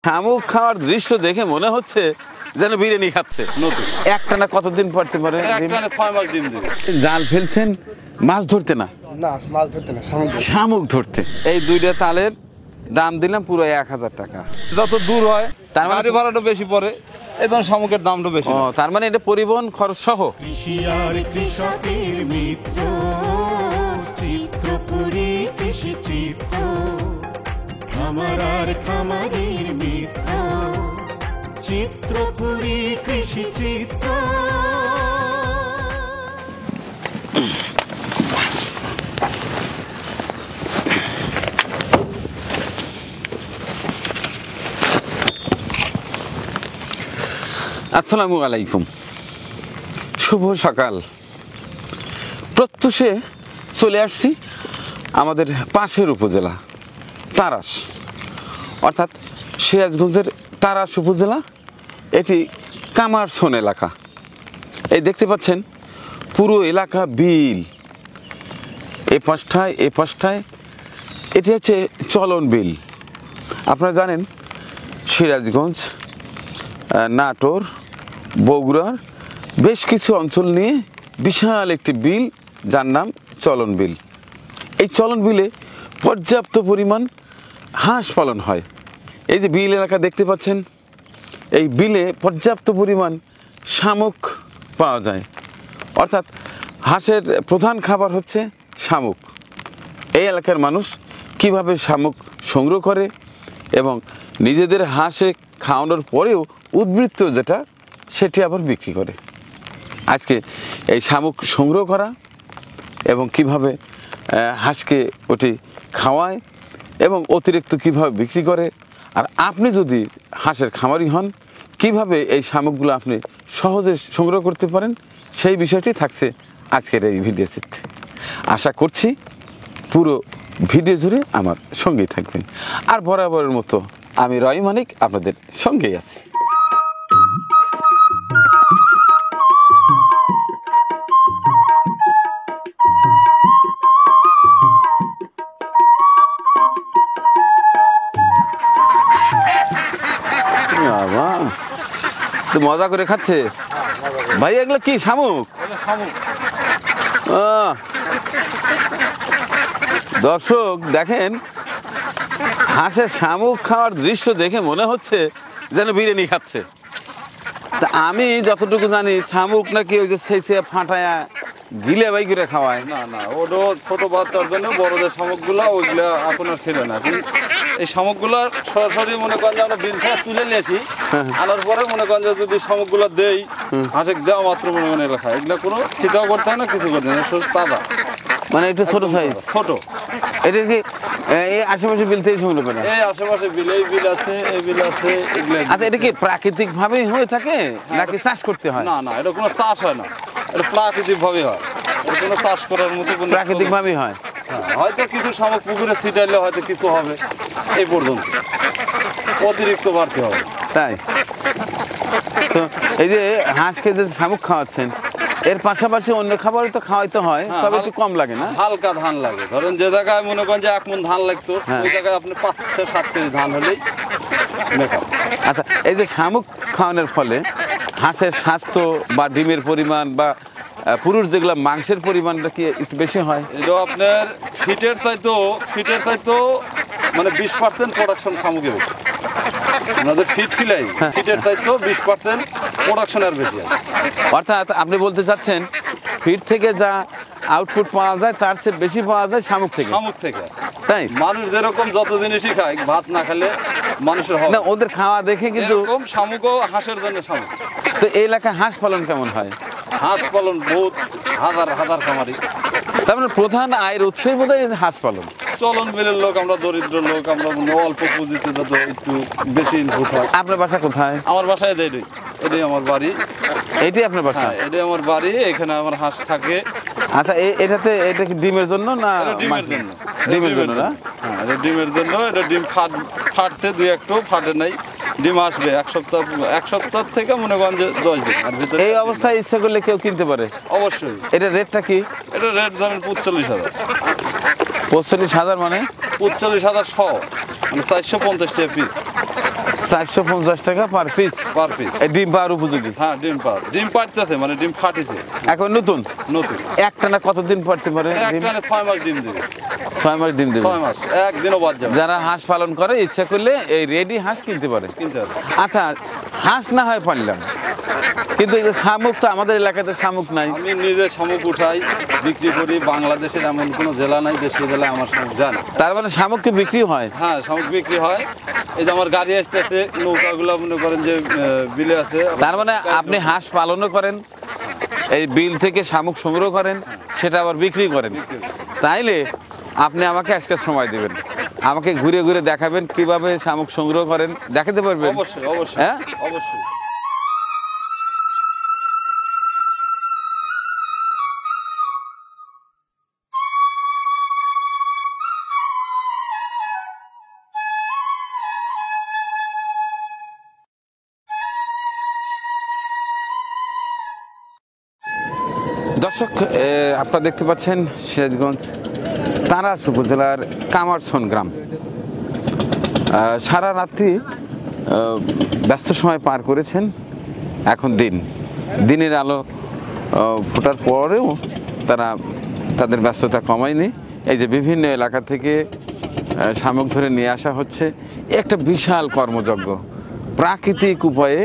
শামুক খাওয়ার দৃশ্য দেখে মনে হচ্ছে যেন বিরিয়ানি খাচ্ছে। নতুন একটানা কতদিন পড়তে পারে? একটানা 6 মাস ডিম দেবে। জাল ফেলছেন মাছ ধরতে না? না, মাছ ধরতে না, শামুক ধরতে। এই দুইটা তালের দাম দিলাম পুরো 1000 টাকা। যত দূর হয় তার মানে গাড়ি ভাড়াটা বেশি পড়ে, এই ধরনের শামুকের দামটা বেশি। তার মানে এটা পরিবহন খরচ সহ। কৃষি আর কৃষকের মিত্র, চিত্রপুরী কৃষি চিত্র, খামার আর খামারের মিত্র, চিত্রপুরী কৃষি চিত্র। আসসালামু আলাইকুম, শুভ সকাল। প্রত্যুষে চলে আসছি আমাদের পাশের উপজেলা তারাস, অর্থাৎ সিরাজগঞ্জের তারাস উপজেলা। এটি কামারছন এলাকা। এই দেখতে পাচ্ছেন পুরো এলাকা বিল, এ পাশটায় এটি হচ্ছে চলন বিল। আপনারা জানেন সিরাজগঞ্জ, নাটোর, বগুড়ার বেশ কিছু অঞ্চল নিয়ে বিশাল একটি বিল, যার নাম চলন বিল। এই চলন বিলে পর্যাপ্ত পরিমাণ হাঁস পালন হয়। এই যে বিল এলাকা দেখতে পাচ্ছেন, এই বিলে পর্যাপ্ত পরিমাণ শামুক পাওয়া যায়, অর্থাৎ হাঁসের প্রধান খাবার হচ্ছে শামুক। এই এলাকার মানুষ কিভাবে শামুক সংগ্রহ করে এবং নিজেদের হাঁসে খাওয়ানোর পরেও উদ্বৃত্ত যেটা, সেটি আবার বিক্রি করে। আজকে এই শামুক সংগ্রহ করা এবং কিভাবে হাঁসকে ওটি খাওয়ায় এবং অতিরিক্ত কিভাবে বিক্রি করে, আর আপনি যদি হাঁসের খামারি হন কিভাবে এই শামুকগুলো আপনি সহজে সংগ্রহ করতে পারেন, সেই বিষয়টি থাকছে আজকের এই ভিডিও চিত্রে। আশা করছি পুরো ভিডিও জুড়ে আমার সঙ্গেই থাকবেন। আর বরাবরের মতো আমি রয় মানিক আপনাদের সঙ্গেই আছি। বাবা, তো মজা করে খাচ্ছে ভাই। এগুলো কি শামুক? দর্শক দেখেন, হাঁসের শামুক খাওয়ার দৃশ্য দেখে মনে হচ্ছে যেন বিরিয়ানি খাচ্ছে। তা আমি যতটুকু জানি শামুক নাকি ওই যে সেই ফাটায়া গিলে বাই করে খাওয়ায়। না না, ওটা ছোট বাচ্চার জন্য, বড়দের শামুকগুলা ওইগুলা আপনার খেলে না। এই শামুকগুলা সরাসরি মনে করেন যে আমরা বিল থেকে তুলে নিয়ে আসি, আনার পরে মনে করেন যে যদি শামুকগুলা দেই, হাঁসে দেওয়া মাত্র মনে করেন এগুলো খায়। এগুলো কোনো ছিটাও করতে হয় না, কিছু করতে হয় না, শুধু তাজা। মানে একটু ছোট সাইজ, ছোট। এটা কি এই আশেপাশে বিল থেকে সংগ্রহ করে? এই আশেপাশে বিল, এই বিল আছে, এই বিল আছে, এগুলো। আচ্ছা, এটা কি প্রাকৃতিক ভাবে হয়ে থাকে নাকি চাষ করতে হয়? না না, এটা কোনো চাষ হয় না, এটা প্রাকৃতিক ভাবে হয়। এটা কোনো চাষ করার মতো কোনো প্রাকৃতিক ভাবেই হয়। হয়তো কিছু শামুক পুকুরে ছিটাইলে হয়তো কিছু হবে, এই পর্যন্ত অতিরিক্ত বাড়তে হবে। তাই তো এই যে হাঁসকে যে শামুক খাওয়াচ্ছেন, এর পাশাপাশি অন্য খাবারও তো খাওয়াইতে হয়, তবে একটু কম লাগে না? হালকা ধান লাগে। ধরেন যে জায়গায় মনে করেন যে 1 মণ ধান লাগতো, ওই জায়গায় আপনি 5-7 কেজি ধান হলেই মেকআপ। আচ্ছা, এই যে শামুক খাওয়ানোর ফলে হাঁসের স্বাস্থ্য বা ডিমের পরিমাণ বা পুরুষ যেগুলো মাংসের পরিমাণটা কি একটু বেশি হয়? এটা আপনার ফিটের চাইতো মানে 20% প্রোডাকশন শামুকে বেশি। আমাদের ফিট কিলাই ফিটের চাইতো 20% প্রোডাকশন আর বেশি আছে। অর্থাৎ আপনি বলতে চাচ্ছেন ফিট থেকে যা আউটপুট পাওয়া যায় তার চেয়ে বেশি পাওয়া যায় শামুক থেকে? শামুক থেকে। তাই মানুষ যেরকম যত জিনিসই খায়, ভাত না খেলে মানুষের হবে না, ওদের খাওয়া দেখে কিন্তু এরকম শামুকও হাঁসের জন্য শামুক। তো এই এলাকায় হাঁস পালন কেমন হয়? হাঁস পালন বহুত হাজার হাজার খামারি। তার মানে প্রধান আয়ের উৎসই বোধ হয় হাঁস পালন। চলন বিলের লোক, আমরা দরিদ্র লোক, আমরা অল্প পুঁজিতে যত একটু বেশি ইনপুট হয়। আপনার বাসা কোথায়? আমার বাসায় এটাই আমার বাড়ি। এইটাই আপনার বাসা? হ্যাঁ, এটাই আমার বাড়ি, এখানে আমার হাঁস থাকে। আচ্ছা, এটা কি ডিমের জন্য না? ডিমের জন্য। ডিমের জন্য না? হ্যাঁ, এটা ডিমের জন্য। এটা ডিম ফাটছে, 2-1 ফাটে নাই। ডিম আসবে এক সপ্তাহ থেকে মনে করেন যে 10 দিন। আর ভিতরে এই অবস্থায় ইচ্ছা করলে কেউ কিনতে পারে? অবশ্যই। এটা রেটটা কি? এটা রেট ধরেন 45,000। 45,000 মানে 45,000 শ, মানে 450 টাকা পিস। 450 টাকা পার পিস। Per piece. এই ডিম পাওয়ার উপযোগী। হ্যাঁ, ডিম পাড়তেছে, মানে ডিম ফাটিছে এখন নতুন নতুন। একটানা কতদিন পারতে পারে ডিম? একটানে 6 মাস ডিম দেবে। 6 মাস ডিম দেবে। 6 মাস, একদিনও বাদ যাবে। যারা হাঁস পালন করে ইচ্ছা করলে এই রেডি হাঁস কিনতে পারে। কিনতে হবে। আচ্ছা, হাঁস না হয় পারলাম, কিন্তু এই যে শামুক, তো আমাদের এলাকাতে শামুক নাই। আমি নিজে শামুক উঠাই, বিক্রি করি। বাংলাদেশের এমন কোনো জেলা নাই দেশের জেলায় আমার শামুক যায় না। তার মানে শামুক কি বিক্রি হয়? হ্যাঁ, শামুক বিক্রি হয়। এই যে আমার গাড়ি আসতে আসতে নৌকাগুলো মনে করেন যে বিলে আছে। তার মানে আপনি হাঁস পালনও করেন, এই বিল থেকে শামুক সংগ্রহ করেন, সেটা আবার বিক্রি করেন। তাইলে আপনি আমাকে আজকে সময় দেবেন, আমাকে ঘুরে ঘুরে দেখাবেন কিভাবে শামুক সংগ্রহ করেন, দেখাতে পারবেন? অবশ্যই অবশ্যই, হ্যাঁ অবশ্যই। দর্শক, আপনারা দেখতে পাচ্ছেন সিরাজগঞ্জ তারাস উপজেলার কামারছন গ্রাম। সারা রাত্রি ব্যস্ত সময় পার করেছেন। এখন দিনের আলো ফোটার পরেও তারা তাদের ব্যস্ততা কমায়নি। এই যে বিভিন্ন এলাকা থেকে শামুক ধরে নিয়ে আসা হচ্ছে, একটা বিশাল কর্মযজ্ঞ। প্রাকৃতিক উপায়ে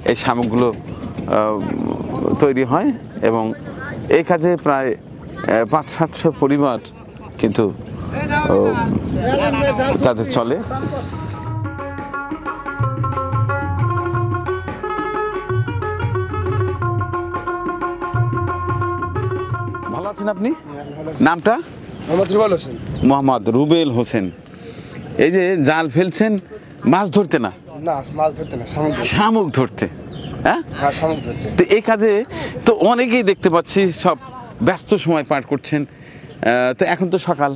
এই শামুকগুলো তৈরি হয় এবং এই কাজে প্রায় 500-700 পরিবার কিন্তু তাদের চলে। ভালো আছেন আপনি? নামটা? মোহাম্মদ রুবেল হোসেন। এই যে জাল ফেলছেন মাছ ধরতে না? না, মাছ ধরতে না, শামুক ধরতে। হ্যাঁ, শামুক ধরতে। তো এই কাজে তো অনেকেই দেখতে পাচ্ছি সব ব্যস্ত সময় পার করছেন। তো এখন তো সকাল,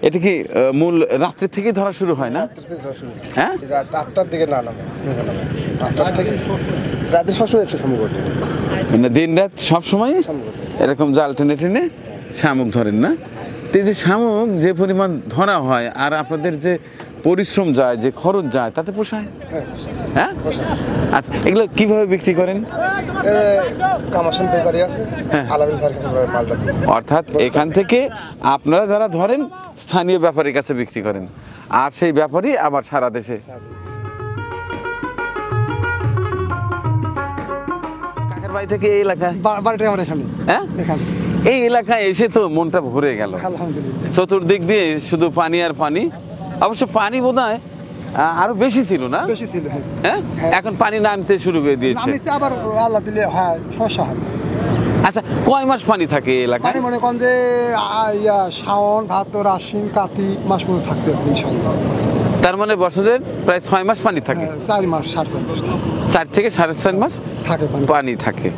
এটা কি মূল রাত্রি থেকে ধরা শুরু হয় না? হ্যাঁ, রাত 8টার দিকে না নামে, 8টার থেকে রাতে সবসময় একটু শামুক ধরতে, মানে দিন রাত সবসময় এরকম জাল টেনে টেনে শামুক ধরেন না? তো এই যে শামুক যে পরিমাণ ধরা হয় আর আপনাদের যে পরিশ্রম যায়, যে খরচ যায়, তাতে পোষায়? হ্যাঁ, আচ্ছা, এগুলো কিভাবে বিক্রি করেন? কামারছন ব্যাপারী আছে, আলামিন ভাইয়ের কাছে মালটা দিই। অর্থাৎ এখান থেকে আপনারা যারা ধরেন স্থানীয় ব্যাপারীর কাছে বিক্রি করেন, আর সেই ব্যাপারী আবার সারা দেশে। কাকের বাড়ি থেকে এই এলাকায়? বাড়িটা আমার এখানে। হ্যাঁ, এখানে এই এলাকায় এসে তো মনটা ভরে গেল। আলহামদুলিল্লাহ। চতুর্দিক দিয়ে শুধু পানি আর পানি। অবশ্য পানি বোধহয় আরো বেশি ছিল না? বেশি ছিল। হ্যাঁ, এখন পানি নামতে শুরু করে দিয়েছে। নামিছে, আবার আল্লাহ দিলে হয় সমস্যা হয়। আচ্ছা, কয় মাস পানি থাকে এই এলাকায়? পানি মনে করেন যে শ্রাবণ, ভাদ্র, আশ্বিন, কার্তিক মাস পর্যন্ত থাকতে হবে ইনশাআল্লাহ। তার মানে বছরের প্রায় 6 মাস পানি থাকে। 4 মাস, 4.5 মাস থাকে। 4 থেকে 4.5 মাস থাকে পানি থাকে।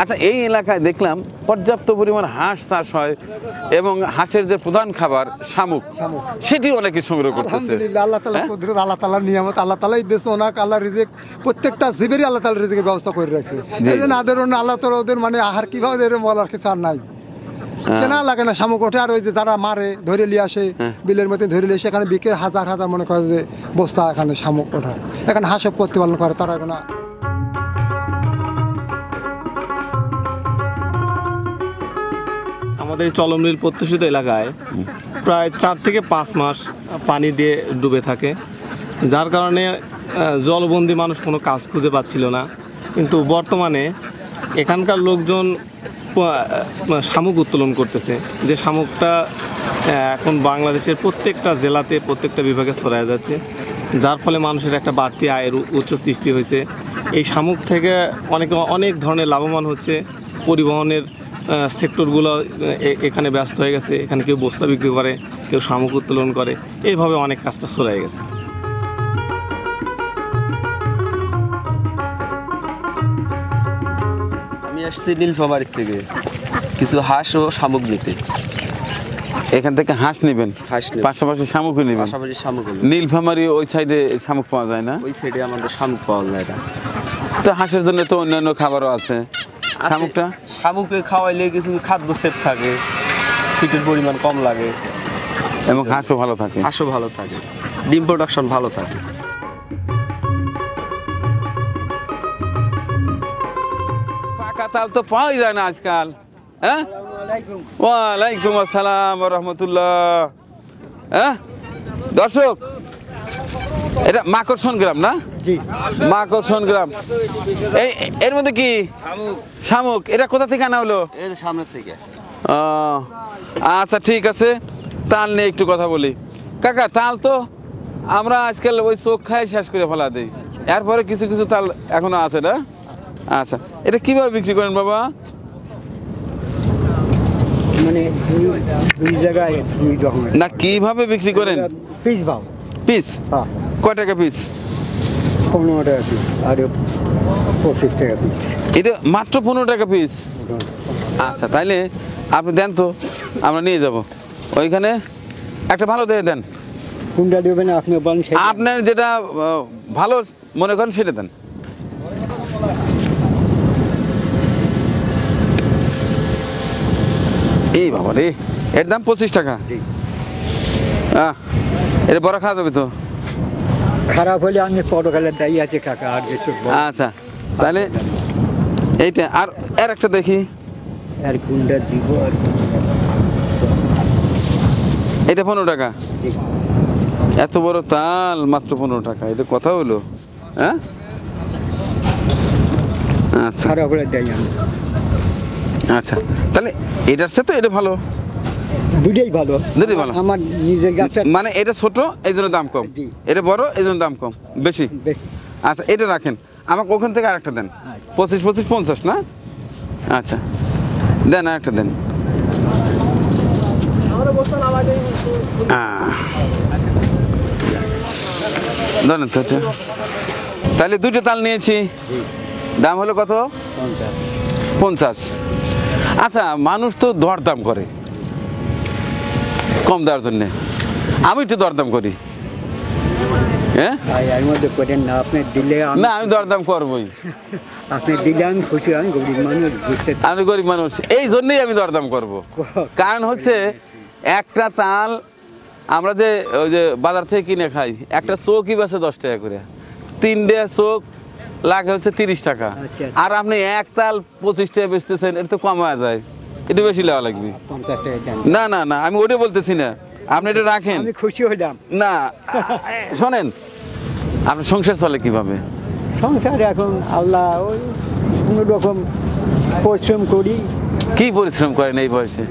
আচ্ছা, এই এলাকায় দেখলাম পর্যাপ্ত পরিমাণ হাঁস চাষ হয় এবং হাঁসের যে প্রধান খাবার শামুক, সেটি অনেকে সংগ্রহ করতেছে। আলহামদুলিল্লাহ, আল্লাহ তাআলা কুদরত, আল্লাহ তাআলার নিয়ামত, আল্লাহ তাআলাই দিয়েছে ওনাকে। আল্লাহ রিজিক, প্রত্যেকটা জীবেরই আল্লাহ তাআলা রিজিকের ব্যবস্থা করে রাখছে। এই যে নাদের আল্লাহ তাআলা ওদের মানে আহার কিভাবে দেবে বলার কিছু আর নাই। কেনা লাগে না, শামুক ওঠে। আর ওই যে যারা মারে ধরে নিয়ে আসে, বিলের মধ্যে ধরে নিয়ে এসে এখানে বিকে হাজার হাজার মনে করে যে বস্তা এখানে শামুক ওঠায়। এখানে হাঁস প্রতিপালন করে তারা। এখন আমাদের চলমনীল প্রত্যাশিত এলাকায় প্রায় 4 থেকে 5 মাস পানি দিয়ে ডুবে থাকে, যার কারণে জলবন্দী মানুষ কোনো কাজ খুঁজে পাচ্ছিল না। কিন্তু বর্তমানে এখানকার লোকজন শামুক উত্তোলন করতেছে, যে শামুকটা এখন বাংলাদেশের প্রত্যেকটা জেলাতে, প্রত্যেকটা বিভাগে ছড়ায় যাচ্ছে, যার ফলে মানুষের একটা বাড়তি আয়ের উৎস সৃষ্টি হয়েছে। এই শামুক থেকে অনেক ধরনের লাভবান হচ্ছে। পরিবহনের সেক্টরগুলো এখানে ব্যস্ত হয়ে গেছে। এখানে কেউ বস্তা বিক্রি করে, কেউ শামুক উত্তোলন করে, এইভাবে অনেক কাজটা ছড়ায় গেছে। আমি আসছি নীলফামারীর থেকে কিছু হাঁস ও শামুক নিতে। এখান থেকে হাঁস নেবেন, হাঁস নেব, পাশাপাশি শামুকও নেবেন। পাশাপাশি শামুক। নীলফামারী ওই সাইডে শামুক পাওয়া যায় না? ওই সাইডে আমাদের শামুক পাওয়া যায় না। তো হাঁসের জন্য তো অন্যান্য খাবারও আছে। শামুকটা শামুকে খাওয়াইলে কিছু খাদ্য সেফ থাকে, ফিটের পরিমাণ কম লাগে এবং হাঁসও ভালো থাকে। হাঁসও ভালো থাকে, ডিম প্রোডাকশন ভালো থাকে। তাল তো পাওয়াই যায় না আজকাল। হ্যাঁ, ওয়ালাইকুম আসসালাম ওয়া রাহমাতুল্লাহ। হ্যাঁ দর্শক, এটা মাকড়সন গ্রাম না? জি, মাকড়সন গ্রাম। এর মধ্যে কি শামুক? এটা কোথা থেকে আনা হলো? এর সামনের থেকে। ও, আচ্ছা ঠিক আছে, তাল নিয়ে একটু কথা বলি। কাকা, তাল তো আমরা আজকাল ওই চোখ খাই শেষ করে ফেলা দিই, এরপরে কিছু কিছু তাল এখনো আছে না? আচ্ছা, এটা কিভাবে বিক্রি করেন বাবা? মানে দুই জায়গায় দুই রকমের না, কিভাবে বিক্রি করেন? পিস ভাও। পিস হ্যাঁ, কয় টাকা পিস? 15 টাকা পিস আর 25 টাকা পিস। এটা মাত্র 15 টাকা পিস? আচ্ছা, তাইলে আপনি দেন তো, আমরা নিয়ে যাব। ওইখানে একটা ভালো দিয়ে দেন। কোনটা দেবেন আপনি বলেন? আপনার যেটা ভালো মনে করেন সেটা দেন। এই বাবা রে, এর দাম 25 টাকা। এটা বড় খাওয়া যাবে তো? খারাপ হলে আমি পটকালের দায়ী আছে কাকা, আর একটু আচ্ছা, তাহলে এইটা আর এর একটা দেখি। আর কোনটা দিব? আর এটা 15 টাকা। এত বড় তাল মাত্র 15 টাকা, এটা কথা হলো? হ্যাঁ, আচ্ছা খারাপ হলে দায়ী আমি। আচ্ছা, তাহলে এটার সাথে তো এটা ভালো। দুটোই ভালো, দুটোই ভালো। আমার নিজের গাছটা মানে এটা ছোট এই জন্য দাম কম, জি। এটা বড় এই জন্য দাম কম বেশি। বেশ। আচ্ছা, এটা রাখেন, আমাকে ওখান থেকে আরেকটা দেন। 25 25 50 না? আচ্ছা দেন, আরেকটা দেন। ধরেন তো এটা। তাহলে দুটো তাল নিয়েছি, দাম হলো কত? 50। আচ্ছা, মানুষ তো দরদাম করে কম দেওয়ার জন্যে, আমি একটু দরদাম করি। হ্যাঁ, এর মধ্যে করেন না, আপনি দিলে না আমি দরদাম করবই। আপনি দিলে আমি খুশি, আমি গরিব মানুষ বুঝতে। আমি গরিব মানুষ, এই জন্যই আমি দরদাম করব। কারণ হচ্ছে একটা তাল আমরা যে ওই যে বাজার থেকে কিনে খাই, একটা চোখই বেছে 10 টাকা করে, 3টে চোখ লাগে হচ্ছে 30 টাকা। আচ্ছা। আর আপনি এক তাল 25 টাকা বেচতেছেন, এটা তো কমা যায়, এটা বেশি লেওয়া লাগবে। 50 টাকা দেন। না না না, আমি ওটা বলতেছি না, আপনি এটা রাখেন। আমি খুশি হলাম। না শোনেন, আপনার সংসার চলে কিভাবে? সংসার এখন আল্লাহ ওই কোনো রকম পরিশ্রম করি। কি পরিশ্রম করেন এই বয়সে?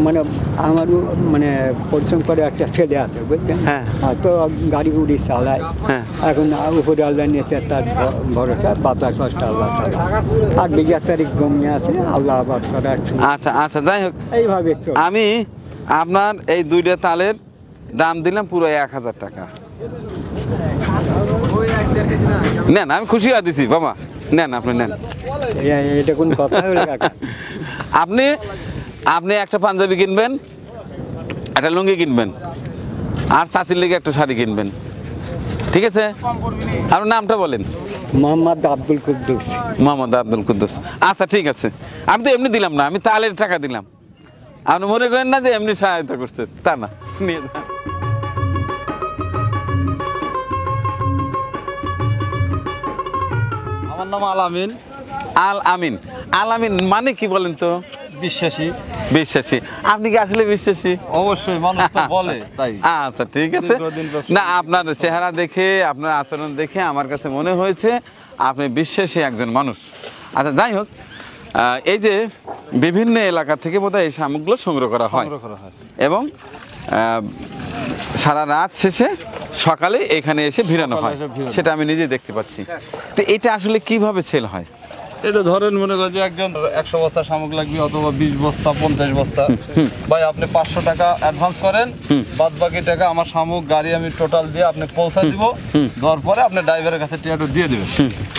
মানে আমারও মানে পরিশ্রম করে একটা ছেলে আছে বুঝলেন, হ্যাঁ। তো গাড়ি উড়ি চালায়। হ্যাঁ। এখন উপরে আল্লাহ নিয়েছে, তার ভরসা, বাতাস কষ্ট আল্লাহ চালায়। 8 বিঘা তারিখ জমি আছে, আল্লাহ আবাদ করার। আচ্ছা আচ্ছা, যাই হোক, এইভাবে চলে। আমি আপনার এই দুইটা তালের দাম দিলাম পুরো 1000 টাকা। নেন, আমি খুশি হয়ে দিছি বাবা, নেন আপনি নেন। এটা কোন কথা হলো কাকা? আপনি আপনি একটা পাঞ্জাবি কিনবেন, একটা লুঙ্গি কিনবেন, আর চাচির লেগে একটা শাড়ি কিনবেন, ঠিক আছে? আপনার নামটা বলেন। মোহাম্মদ আব্দুল কুদ্দুস। মোহাম্মদ আব্দুল কুদ্দুস। আচ্ছা ঠিক আছে, আমি তো এমনি দিলাম না, আমি তালের টাকা দিলাম। আপনি মনে করেন না যে এমনি সহায়তা করছেন, তা না, নিয়ে যান। আমার নাম আল আমিন। আল আমিন। আল আমিন মানে কি বলেন তো? বিশ্বাসী। বিশ্বাসী। আপনি কি আসলে বিশ্বাসী? অবশ্যই, মানুষ তো বলে তাই। আচ্ছা ঠিক আছে। দীর্ঘদিন ব্যবসা না, আপনার চেহারা দেখে, আপনার আচরণ দেখে আমার কাছে মনে হয়েছে আপনি বিশ্বাসী একজন মানুষ। আচ্ছা যাই হোক, এই যে বিভিন্ন এলাকা থেকে বোধহয় এই সামগ্রীগুলো সংগ্রহ করা হয় এবং সারা রাত শেষে সকালে এখানে এসে ভিড়ানো হয়, সেটা আমি নিজে দেখতে পাচ্ছি। তো এটা আসলে কিভাবে সেল হয়? এটা ধরেন মনে করেন যে একজন 100 বস্তা সামগ্রী লাগবে, অথবা 20 বস্তা 50 বস্তা, ভাই আপনি 500 টাকা অ্যাডভান্স করেন, বাদ বাকি টাকা আমার সামগ্রী গাড়ি আমি টোটাল দিয়ে আপনি পৌঁছা দিব, দেওয়ার পরে আপনি ড্রাইভারের কাছে টিয়াটা দিয়ে দেবেন।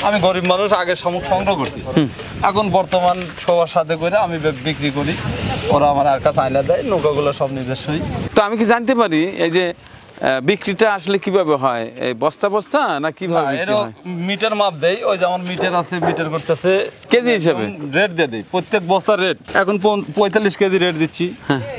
আমি গরিব মানুষ, আগে সামগ্রী সংগ্রহ করছি, এখন বর্তমান সবার সাথে করে আমি বিক্রি করি, ওরা আমার আর কাছে আইলা দেয়, নৌকাগুলো সব নিজস্বই। তো আমি কি জানতে পারি এই যে বিক্রিটা আসলে কিভাবে হয়? এই বস্তা বস্তা না কিভাবে বিক্রি এটা হয়? মিটার মাপ দেই, ওই যেমন মিটার আছে, মিটার করতেছে কেজি হিসেবে রেট দিয়ে দিই, প্রত্যেক বস্তার রেট এখন 45 কেজি রেট দিচ্ছি।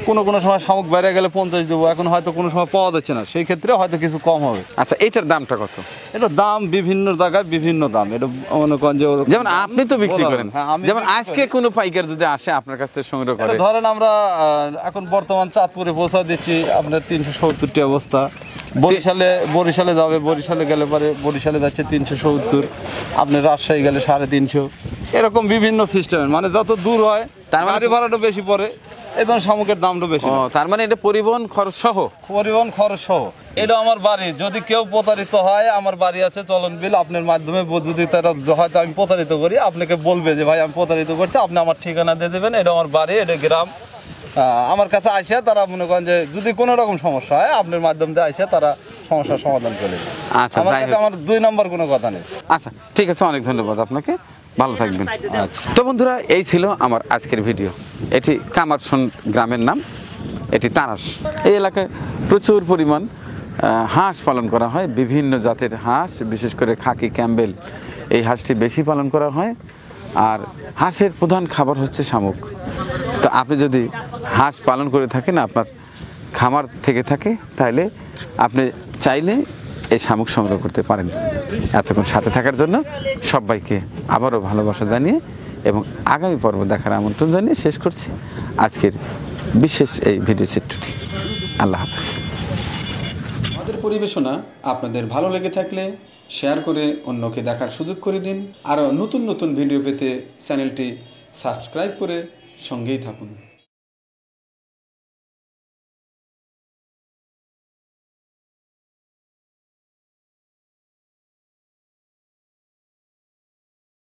কোনো সময় শামুক বাইরে গেলে 50 দেবো, এখন হয়তো কোনো সময় পাওয়া যাচ্ছে না, সেই ক্ষেত্রে হয়তো কিছু কম হবে। আচ্ছা, এটার দামটা কত? এটা দাম বিভিন্ন জায়গায় বিভিন্ন দাম, এটা মনে করেন যে যেমন আপনি তো বিক্রি করেন, হ্যাঁ, আমি যেমন বিক্রি আজকে করি। কোনো পাইকার যদি আসে আপনার কাছ থেকে সংগ্রহ করে, এটা ধরেন আমরা এখন বর্তমান চাঁদপুরে পৌঁছা দিচ্ছি আপনার 370 টাকা বস্তা। বরিশালে যাবে, বরিশালে গেলে পরে বরিশালে যাচ্ছে 370, আপনার রাজশাহী গেলে 350, এরকম বিভিন্ন সিস্টেমের, মানে যত দূর হয় তার মানে গাড়ি ভাড়াটা বেশি পড়ে এবং শামুকের দামটা বেশি। ও তার মানে এটা পরিবহন খরচ সহ? পরিবহন খরচ সহ। এটা আমার বাড়ি, যদি কেউ প্রতারিত হয়, আমার বাড়ি আছে চলন বিল, আপনার মাধ্যমে যদি তারা হয়তো আমি প্রতারিত করি, আপনাকে বলবে যে ভাই আমি প্রতারিত করছি, আপনি আমার ঠিকানা দিয়ে দেবেন, এটা আমার বাড়ি, এটা গ্রাম। আমার কাছে আসে তারা মনে করেন যে যদি কোনো রকম সমস্যা হয় আপনার মাধ্যম দিয়ে আসে তারা সমস্যার সমাধান করে দেবে। আচ্ছা, আমার যাই কাছে হোক। আমার 2 নম্বর কোনো কথা নেই। আচ্ছা ঠিক আছে, অনেক ধন্যবাদ আপনাকে, ভালো থাকবেন। তো বন্ধুরা, এই ছিল আমার আজকের ভিডিও। এটি কামারসন গ্রামের নাম, এটি তারাস। এই এলাকায় প্রচুর পরিমাণ হাঁস পালন করা হয়, বিভিন্ন জাতের হাঁস, বিশেষ করে খাকি ক্যাম্বেল এই হাঁসটি বেশি পালন করা হয়। আর হাঁসের প্রধান খাবার হচ্ছে শামুক। তো আপনি যদি হাঁস পালন করে থাকেন, আপনার খামার থেকে থাকে, তাহলে আপনি চাইলে এই শামুক সংগ্রহ করতে পারেন। এতক্ষণ সাথে থাকার জন্য সবাইকে আবারও ভালোবাসা জানিয়ে এবং আগামী পর্ব দেখার আমন্ত্রণ জানিয়ে শেষ করছি আজকের বিশেষ এই ভিডিও চিত্রটি। আল্লাহ হাফেজ। আমাদের পরিবেশনা আপনাদের ভালো লেগে থাকলে শেয়ার করে অন্যকে দেখার সুযোগ করে দিন। আরও নতুন নতুন ভিডিও পেতে চ্যানেলটি সাবস্ক্রাইব করে সঙ্গেই থাকুন।